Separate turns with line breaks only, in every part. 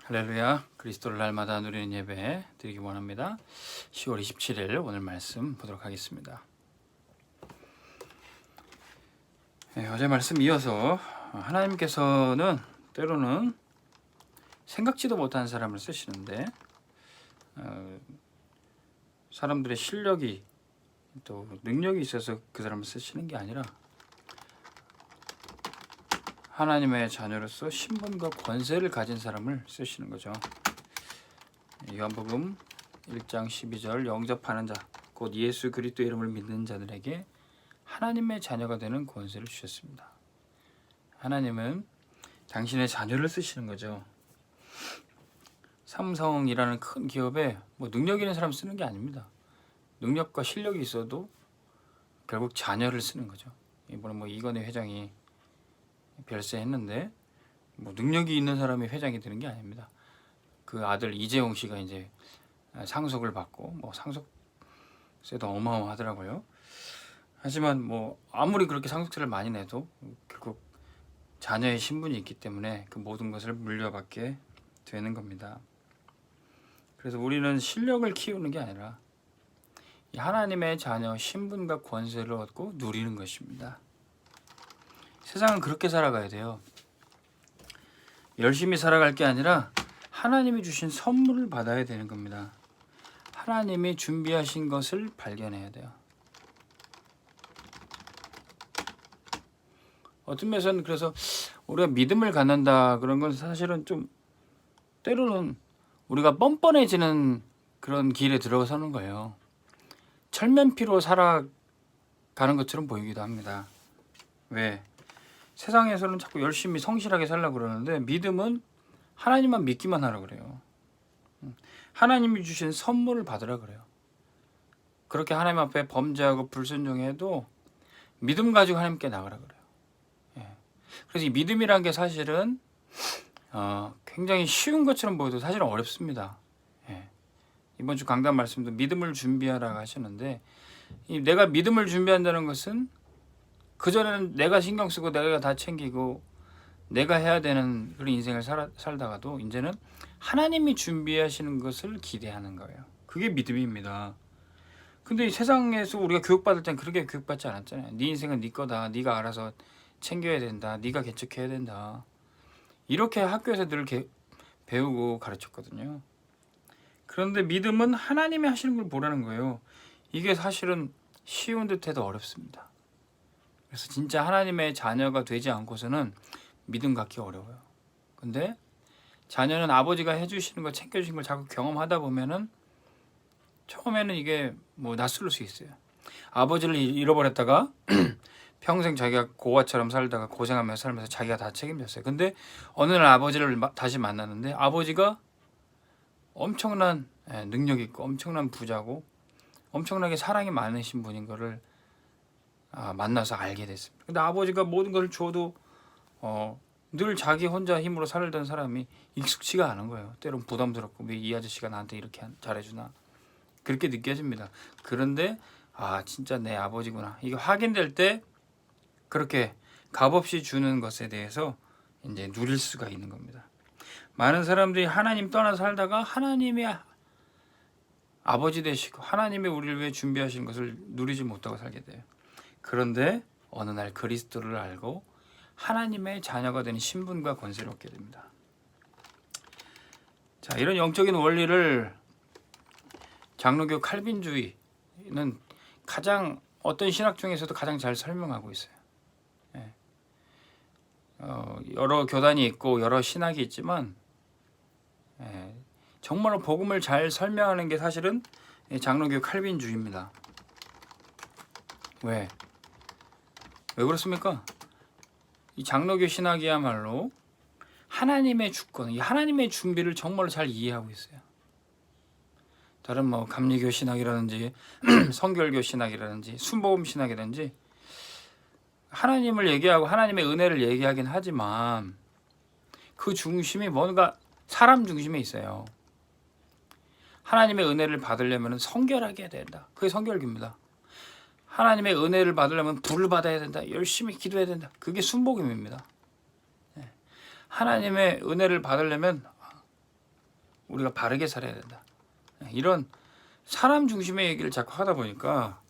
할렐루야. 그리스도를 날마다 누리는 예배 드리기 원합니다. 10월 27일 오늘 말씀 보도록 하겠습니다. 어제 말씀 이어서 하나님께서는 때로는 생각지도 못한 사람을 쓰시는데 사람들의 실력이 또 능력이 있어서 그 사람을 쓰시는 게 아니라 하나님의 자녀로서 신분과 권세를 가진 사람을 쓰시는 거죠. 요한복음 1장 12절 영접하는 자 곧 예수 그리스도 이름을 믿는 자들에게 하나님의 자녀가 되는 권세를 주셨습니다. 하나님은 당신의 자녀를 쓰시는 거죠. 삼성이라는 큰 기업에 능력 있는 사람 쓰는 게 아닙니다. 능력과 실력이 있어도 결국 자녀를 쓰는 거죠. 이번에 이건희 회장이 별세했는데 능력이 있는 사람이 회장이 되는 게 아닙니다. 그 아들 이재용 씨가 이제 상속을 받고 상속세도 어마어마하더라고요. 하지만 아무리 그렇게 상속세를 많이 내도 결국 자녀의 신분이 있기 때문에 그 모든 것을 물려받게 되는 겁니다. 그래서 우리는 실력을 키우는 게 아니라 하나님의 자녀 신분과 권세를 얻고 누리는 것입니다. 세상은 그렇게 살아가야 돼요. 열심히 살아갈 게 아니라 하나님이 주신 선물을 받아야 되는 겁니다. 하나님이 준비하신 것을 발견해야 돼요. 어떤 면에서는 그래서 우리가 믿음을 갖는다 그런 건 사실은 좀 때로는 우리가 뻔뻔해지는 그런 길에 들어서는 거예요. 철면피로 살아가는 것처럼 보이기도 합니다. 왜? 세상에서는 자꾸 열심히 성실하게 살려고 그러는데 믿음은 하나님만 믿기만 하라 그래요. 하나님이 주신 선물을 받으라 그래요. 그렇게 하나님 앞에 범죄하고 불순종해도 믿음 가지고 하나님께 나가라 그래요. 그래서 이 믿음이란 게 사실은 굉장히 쉬운 것처럼 보여도 사실은 어렵습니다. 이번 주 강단 말씀도 믿음을 준비하라고 하셨는데 내가 믿음을 준비한다는 것은 그전에는 내가 신경 쓰고 내가 다 챙기고 내가 해야 되는 그런 인생을 살다가도 이제는 하나님이 준비하시는 것을 기대하는 거예요. 그게 믿음입니다. 근데 이 세상에서 우리가 교육받을 땐 그렇게 교육받지 않았잖아요. 네 인생은 네 거다. 네가 알아서 챙겨야 된다. 네가 개척해야 된다. 이렇게 학교에서 늘 배우고 가르쳤거든요. 그런데 믿음은 하나님이 하시는 걸 보라는 거예요. 이게 사실은 쉬운 듯해도 어렵습니다. 그래서 진짜 하나님의 자녀가 되지 않고서는 믿음 갖기 어려워요. 근데 자녀는 아버지가 해주시는 거 챙겨주신 걸 자꾸 경험하다 보면은 처음에는 이게 낯설 수 있어요. 아버지를 잃어버렸다가 평생 자기가 고아처럼 살다가 고생하면서 살면서 자기가 다 책임졌어요. 근데 어느 날 아버지를 다시 만났는데 아버지가 엄청난 능력 있고 엄청난 부자고 엄청나게 사랑이 많으신 분인 거를 만나서 알게 됐습니다. 근데 아버지가 모든 걸 줘도 늘 자기 혼자 힘으로 살던 사람이 익숙치가 않은 거예요. 때론 부담스럽고 왜 이 아저씨가 나한테 이렇게 잘해주나 그렇게 느껴집니다. 그런데 진짜 내 아버지구나 이게 확인될 때 그렇게 값없이 주는 것에 대해서 이제 누릴 수가 있는 겁니다. 많은 사람들이 하나님 떠나 살다가 하나님이 아버지 되시고 하나님이 우리를 위해 준비하신 것을 누리지 못하고 살게 돼요. 그런데 어느 날 그리스도를 알고 하나님의 자녀가 되는 신분과 권세를 얻게 됩니다. 자, 이런 영적인 원리를 장로교 칼빈주의는 어떤 신학 중에서도 가장 잘 설명하고 있어요. 여러 교단이 있고 여러 신학이 있지만 정말로 복음을 잘 설명하는 게 사실은 장로교 칼빈주의입니다. 왜 그렇습니까? 이 장로교 신학이야말로 하나님의 주권, 이 하나님의 준비를 정말로 잘 이해하고 있어요. 다른 감리교 신학이라든지 성결교 신학이라든지 순복음 신학이라든지 하나님을 얘기하고 하나님의 은혜를 얘기하긴 하지만 그 중심이 뭔가 사람 중심에 있어요. 하나님의 은혜를 받으려면 성결하게 해야 된다. 그게 성결교입니다. 하나님의 은혜를 받으려면 불을 받아야 된다. 열심히 기도해야 된다. 그게 순복음입니다. 하나님의 은혜를 받으려면 우리가 바르게 살아야 된다. 이런 사람 중심의 얘기를 자꾸 하다 보니까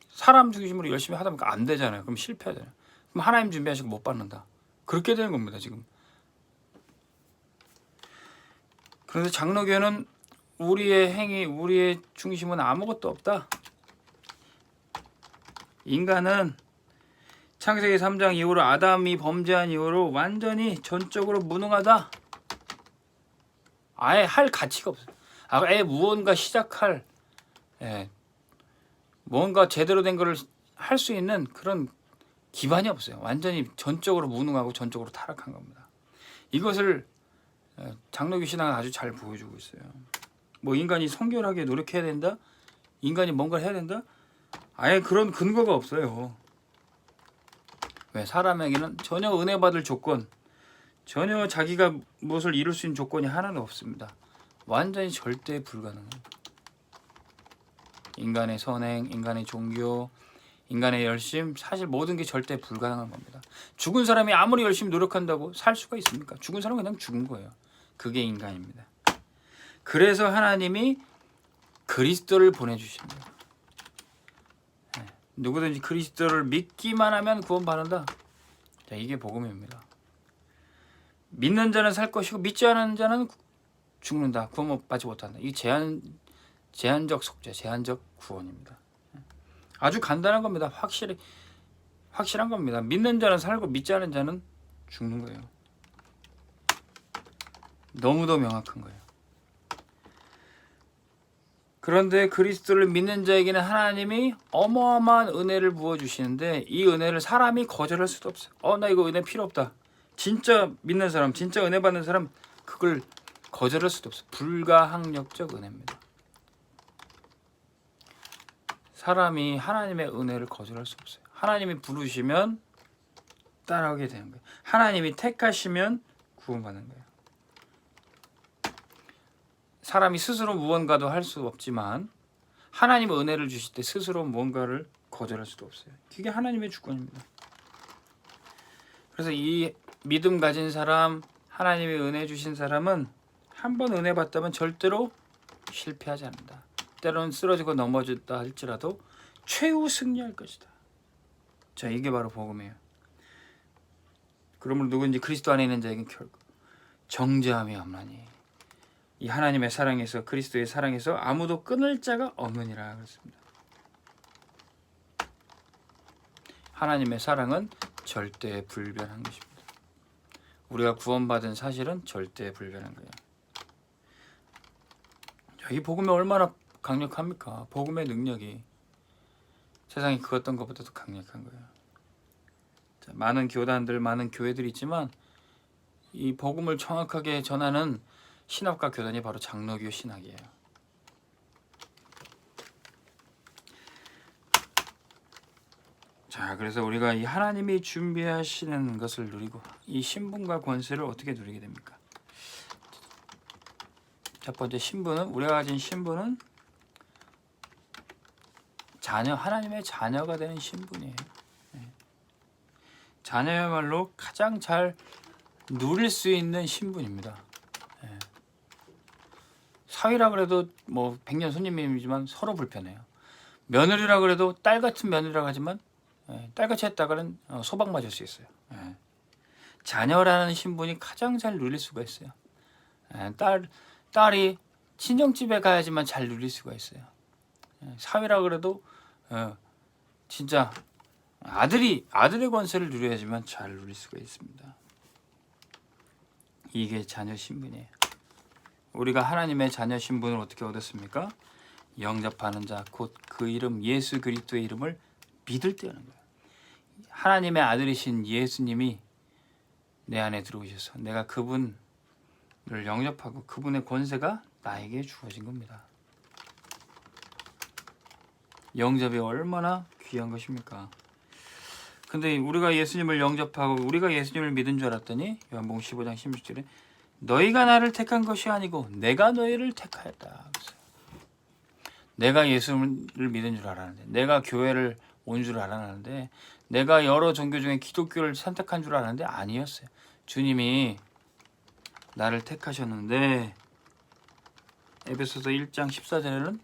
사람 중심으로 열심히 하다 보니까 안 되잖아요. 그럼 실패하잖아요. 그럼 하나님 준비하시고 못 받는다. 그렇게 되는 겁니다, 지금. 그런데 장로교는 우리의 행위, 우리의 중심은 아무것도 없다. 인간은 창세기 3장 이후로 아담이 범죄한 이후로 완전히 전적으로 무능하다. 아예 할 가치가 없어요. 아예 무언가 시작할, 뭔가 제대로 된 거를 할 수 있는 그런 기반이 없어요. 완전히 전적으로 무능하고 전적으로 타락한 겁니다. 이것을 장로교 신앙은 아주 잘 보여주고 있어요. 뭐 인간이 성결하게 노력해야 된다? 인간이 뭔가를 해야 된다? 아예 그런 근거가 없어요. 왜? 사람에게는 전혀 은혜 받을 조건, 전혀 자기가 무엇을 이룰 수 있는 조건이 하나는 없습니다. 완전히 절대 불가능해요. 인간의 선행, 인간의 종교, 인간의 열심, 사실 모든 게 절대 불가능한 겁니다. 죽은 사람이 아무리 열심히 노력한다고 살 수가 있습니까? 죽은 사람은 그냥 죽은 거예요. 그게 인간입니다. 그래서 하나님이 그리스도를 보내주십니다. 누구든지 그리스도를 믿기만 하면 구원받는다. 자, 이게 복음입니다. 믿는 자는 살 것이고 믿지 않는 자는 죽는다. 구원받지 못한다. 이 제한적 속죄, 제한적 구원입니다. 아주 간단한 겁니다. 확실한 겁니다. 믿는 자는 살고 믿지 않는 자는 죽는 거예요. 너무도 명확한 거예요. 그런데 그리스도를 믿는 자에게는 하나님이 어마어마한 은혜를 부어주시는데 이 은혜를 사람이 거절할 수도 없어요. 나 이거 은혜 필요 없다. 진짜 믿는 사람, 진짜 은혜 받는 사람 그걸 거절할 수도 없어요. 불가항력적 은혜입니다. 사람이 하나님의 은혜를 거절할 수 없어요. 하나님이 부르시면 따라오게 되는 거예요. 하나님이 택하시면 구원받는 거예요. 사람이 스스로 무언가도 할 수 없지만 하나님의 은혜를 주실 때 스스로 무언가를 거절할 수도 없어요. 그게 하나님의 주권입니다. 그래서 이 믿음 가진 사람, 하나님의 은혜 주신 사람은 한 번 은혜 받다면 절대로 실패하지 않는다. 때로는 쓰러지고 넘어졌다 할지라도 최후 승리할 것이다. 자, 이게 바로 복음이에요. 그러므로 누구든지 그리스도 안에 있는 자에게는 결코 정죄함이 없나니 이 하나님의 사랑에서 그리스도의 사랑에서 아무도 끊을 자가 없느니라 그랬습니다. 하나님의 사랑은 절대 불변한 것입니다. 우리가 구원받은 사실은 절대 불변한 거예요. 이 복음이 얼마나 강력합니까? 복음의 능력이 세상에 그 어떤 것보다도 강력한 거예요. 자, 많은 교단들, 많은 교회들이 있지만 이 복음을 정확하게 전하는 신학과 교단이 바로 장로교 신학이에요. 자, 그래서 우리가 이 하나님이 준비하시는 것을 누리고 이 신분과 권세를 어떻게 누리게 됩니까? 첫 번째 신분은 우리가 가진 신분은 자녀, 하나님의 자녀가 되는 신분이에요. 자녀야말로 가장 잘 누릴 수 있는 신분입니다. 사위라 그래도 뭐 백년 손님이지만 서로 불편해요. 며느리라 그래도 딸 같은 며느리라고 하지만 딸같이 했다가는 소방 맞을 수 있어요. 자녀라는 신분이 가장 잘 누릴 수가 있어요. 딸이 친정집에 가야지만 잘 누릴 수가 있어요. 사위라 그래도 진짜 아들의 권세를 누려야지만 잘 누릴 수가 있습니다. 이게 자녀 신분이에요. 우리가 하나님의 자녀 신분을 어떻게 얻었습니까? 영접하는 자, 곧 그 이름 예수 그리스도의 이름을 믿을 때 하는 거예요. 하나님의 아들이신 예수님이 내 안에 들어오셔서 내가 그분을 영접하고 그분의 권세가 나에게 주어진 겁니다. 영접이 얼마나 귀한 것입니까? 근데 우리가 예수님을 영접하고 우리가 예수님을 믿은 줄 알았더니 요한복음 15장 16절에 너희가 나를 택한 것이 아니고 내가 너희를 택하였다. 내가 예수를 믿은 줄 알았는데, 내가 교회를 온 줄 알았는데, 내가 여러 종교 중에 기독교를 선택한 줄 알았는데 아니었어요. 주님이 나를 택하셨는데 에베소서 1장 14절에는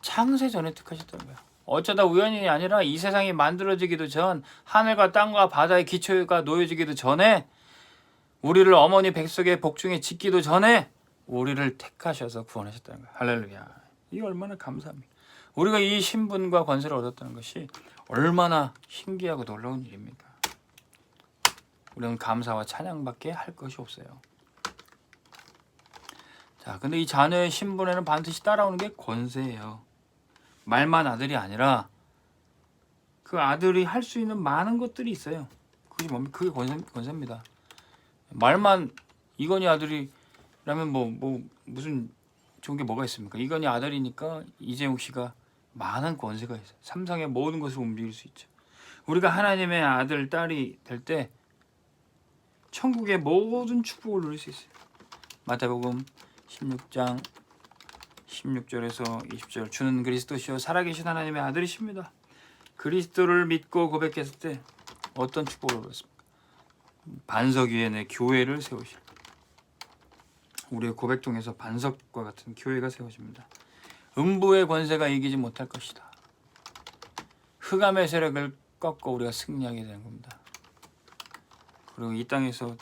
창세 전에 택하셨다는 거야. 어쩌다 우연이 아니라 이 세상이 만들어지기도 전, 하늘과 땅과 바다의 기초가 놓여지기도 전에, 우리를 어머니 뱃속의 복중에 짓기도 전에 우리를 택하셔서 구원하셨다는 거야. 할렐루야. 이게 얼마나 감사합니까? 우리가 이 신분과 권세를 얻었다는 것이 얼마나 신기하고 놀라운 일입니까? 우리는 감사와 찬양밖에 할 것이 없어요. 자, 근데 이 자녀의 신분에는 반드시 따라오는 게 권세예요. 말만 아들이 아니라 그 아들이 할 수 있는 많은 것들이 있어요. 그게 뭡니까? 그게 권세입니다. 말만 이건희 아들이라면 뭐 무슨 좋은 게 뭐가 있습니까? 이건희 아들이니까 이재용 씨가 많은 권세가 있어요. 삼성의 모든 것을 움직일 수 있죠. 우리가 하나님의 아들, 딸이 될 때 천국의 모든 축복을 누릴 수 있어요. 마태복음 16장 16절에서 20절, 주는 그리스도시요 살아계신 하나님의 아들이십니다. 그리스도를 믿고 고백했을 때 어떤 축복을 받습니까? 반석 위에 내 교회를 세우실, 우리의 고백 통해서 반석과 같은 교회가 세워집니다. 음부의 권세가 이기지 못할 것이다. 흑암의 세력을 꺾고 우리가 승리하게 되는 겁니다. 그리고 이 땅에서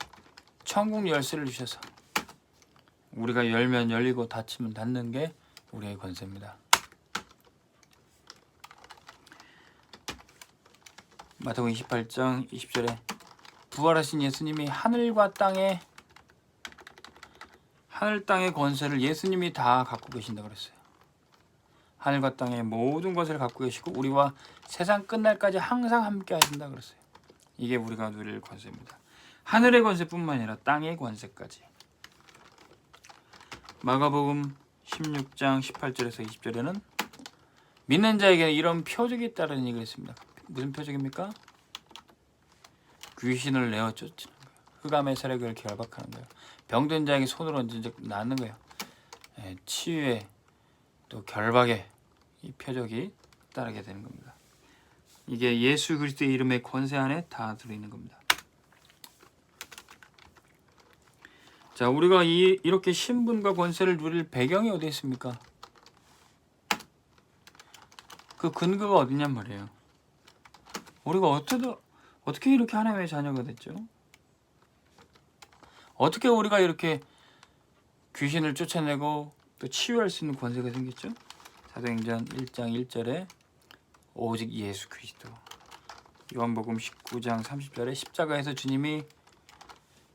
천국 열쇠를 주셔서 우리가 열면 열리고 닫히면 닫는 게 우리의 권세입니다. 마태복음 28장 20절에 부활하신 예수님이 하늘 땅의 권세를 예수님이 다 갖고 계신다 그랬어요. 하늘과 땅의 모든 것을 갖고 계시고 우리와 세상 끝날까지 항상 함께 하신다 그랬어요. 이게 우리가 누릴 권세입니다. 하늘의 권세뿐만 아니라 땅의 권세까지. 마가복음 16장 18절에서 20절에는 믿는 자에게 이런 표적이 있다는 얘기를 했습니다. 무슨 표적입니까? 귀신을 내어 쫓는 거예요. 흑암의 세력을 결박하는 거예요. 병든 자에게 손을 얹은 즉 낫는 거예요. 치유에 또 결박에 이 표적이 따르게 되는 겁니다. 이게 예수 그리스도의 이름의 권세 안에 다 들어있는 겁니다. 자, 우리가 이렇게 신분과 권세를 누릴 배경이 어디 있습니까? 그 근거가 어디냔 말이에요. 우리가 어떻게 이렇게 하나님의 자녀가 됐죠? 어떻게 우리가 이렇게 귀신을 쫓아내고 또 치유할 수 있는 권세가 생겼죠? 사도행전 1장 1절에 오직 예수 그리스도, 요한복음 19장 30절에 십자가에서 주님이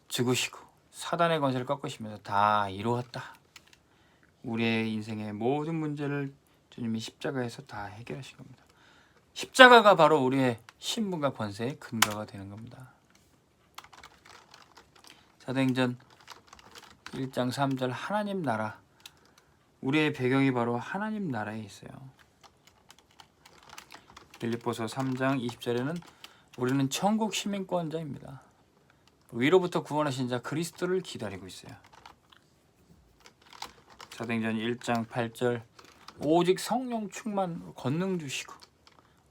죽으시고 사단의 권세를 꺾으시면서 다 이루었다. 우리의 인생의 모든 문제를 주님이 십자가에서 다 해결하신 겁니다. 십자가가 바로 우리의 신분과 권세의 근거가 되는 겁니다. 사도행전 1장 3절 하나님 나라, 우리의 배경이 바로 하나님 나라에 있어요. 빌립보서 3장 20절에는 우리는 천국 시민권자입니다. 위로부터 구원하신 자 그리스도를 기다리고 있어요. 사도행전 1장 8절 오직 성령 충만 권능 주시고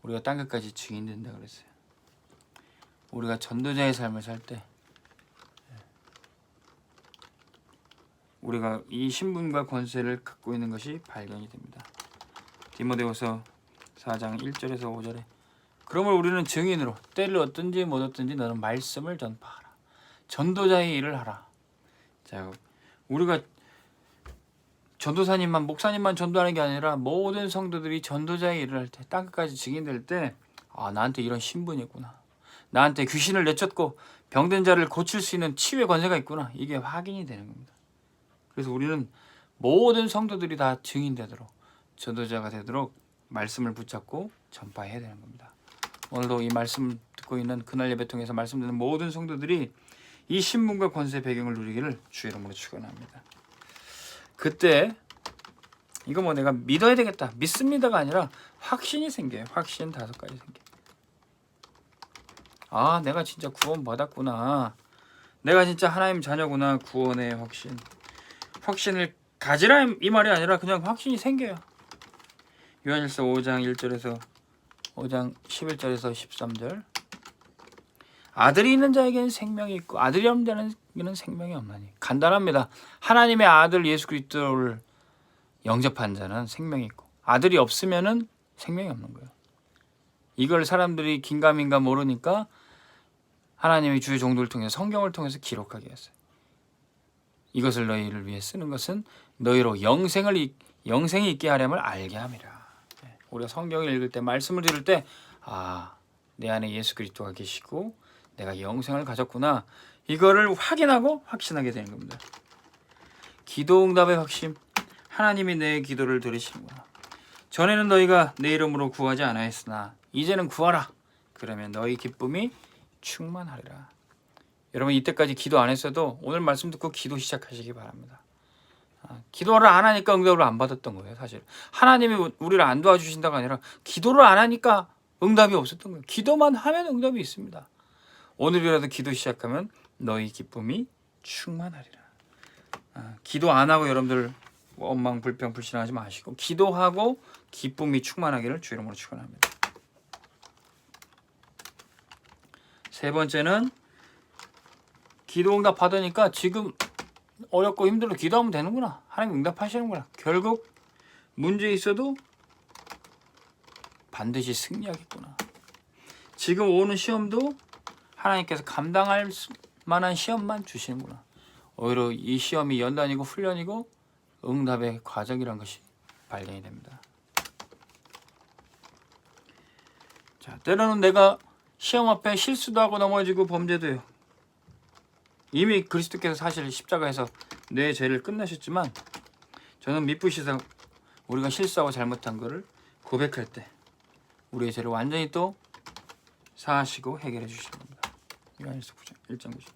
우리가 땅끝까지 증인된다 그랬어요. 우리가 전도자의 삶을 살 때 우리가 이 신분과 권세를 갖고 있는 것이 발견이 됩니다. 디모데후서 4장 1절에서 5절에 그러므로 우리는 증인으로 때를 얻든지 못 얻든지 너는 말씀을 전파하라. 전도자의 일을 하라. 자, 우리가 전도사님만 목사님만 전도하는 게 아니라 모든 성도들이 전도자의 일을 할 때 땅끝까지 증인될 때 나한테 이런 신분이 있구나. 나한테 귀신을 내쫓고 병든 자를 고칠 수 있는 치유의 권세가 있구나. 이게 확인이 되는 겁니다. 그래서 우리는 모든 성도들이 다 증인되도록 전도자가 되도록 말씀을 붙잡고 전파해야 되는 겁니다. 오늘도 이 말씀 듣고 있는 그날 예배 통해서 말씀 듣는 모든 성도들이 이 신분과 권세 배경을 누리기를 주의 이름으로 축원합니다. 그때 이거 내가 믿어야 되겠다, 믿습니다가 아니라 확신이 생겨요. 확신 5가지 생겨요. 내가 진짜 구원 받았구나. 내가 진짜 하나님 자녀구나. 구원의 확신. 확신을 가지라 이 말이 아니라 그냥 확신이 생겨요. 요한일서 5장 1절에서 5장 11절에서 13절 아들이 있는 자에게는 생명이 있고 아들이 없는 자에게는 생명이 없나니. 간단합니다. 하나님의 아들 예수 그리스도를 영접한 자는 생명이 있고 아들이 없으면은 생명이 없는 거예요. 이걸 사람들이 긴가민가 모르니까 하나님이 주의 종들을 통해서 성경을 통해서 기록하게 했어요. 이것을 너희를 위해 쓰는 것은 너희로 영생이 있게 하려면 알게 함이라. 우리가 성경을 읽을 때 말씀을 들을 때 내 안에 예수 그리스도가 계시고 내가 영생을 가졌구나. 이거를 확인하고 확신하게 되는 겁니다. 기도 응답의 확신. 하나님이 내 기도를 들으시는구나. 전에는 너희가 내 이름으로 구하지 않았으나 이제는 구하라. 그러면 너희 기쁨이 충만하리라. 여러분 이때까지 기도 안 했어도 오늘 말씀 듣고 기도 시작하시기 바랍니다. 기도를 안 하니까 응답을 안 받았던 거예요. 사실 하나님이 우리를 안 도와주신다가 아니라 기도를 안 하니까 응답이 없었던 거예요. 기도만 하면 응답이 있습니다. 오늘이라도 기도 시작하면 너희 기쁨이 충만하리라. 기도 안 하고 여러분들 원망 불평 불신하지 마시고 기도하고 기쁨이 충만하기를 주 이름으로 축원합니다. 세 번째는 기도 응답 받으니까 지금 어렵고 힘들어 기도하면 되는구나. 하나님 응답하시는구나. 결국 문제 있어도 반드시 승리하겠구나. 지금 오는 시험도 하나님께서 감당할 만한 시험만 주시는구나. 오히려 이 시험이 연단이고 훈련이고 응답의 과정이란 것이 발견이 됩니다. 자, 때로는 내가 시험 앞에 실수도 하고 넘어지고 범죄도 해요. 이미 그리스도께서 사실 십자가에서 내 죄를 끝내셨지만 저는 미쁘시사 우리가 실수하고 잘못한 것을 고백할 때 우리의 죄를 완전히 또 사하시고 해결해 주시는 겁니다. 요한일서 9장 1장 9절.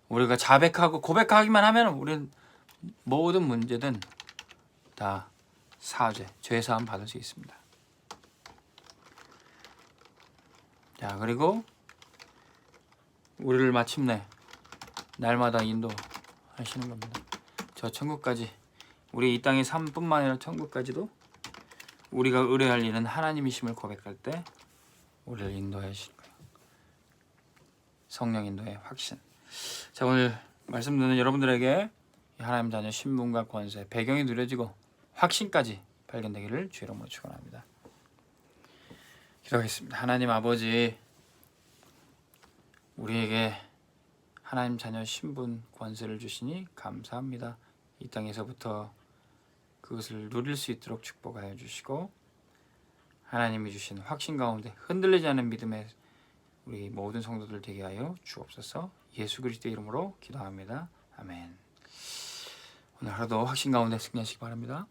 우리가 자백하고 고백하기만 하면 우리는 모든 문제든 다 사죄, 죄사함 받을 수 있습니다. 자, 그리고 우리를 마침내 날마다 인도하시는 겁니다. 저 천국까지 우리 이 땅의 삶뿐만 아니라 천국까지도 우리가 의뢰할 일은 하나님이심을 고백할 때 우리를 인도하시는 거예요. 성령 인도의 확신. 자, 오늘 말씀 듣는 여러분들에게 하나님 자녀 신분과 권세, 배경이 누려지고 확신까지 발견되기를 주 이름으로 축원합니다. 기도하겠습니다. 하나님 아버지, 우리에게 하나님 자녀 신분 권세를 주시니 감사합니다. 이 땅에서부터 그것을 누릴 수 있도록 축복하여 주시고 하나님이 주신 확신 가운데 흔들리지 않는 믿음의 우리 모든 성도들 되게 하여 주옵소서. 예수 그리스도의 이름으로 기도합니다. 아멘. 오늘 하루도 확신 가운데 승리하시기 바랍니다.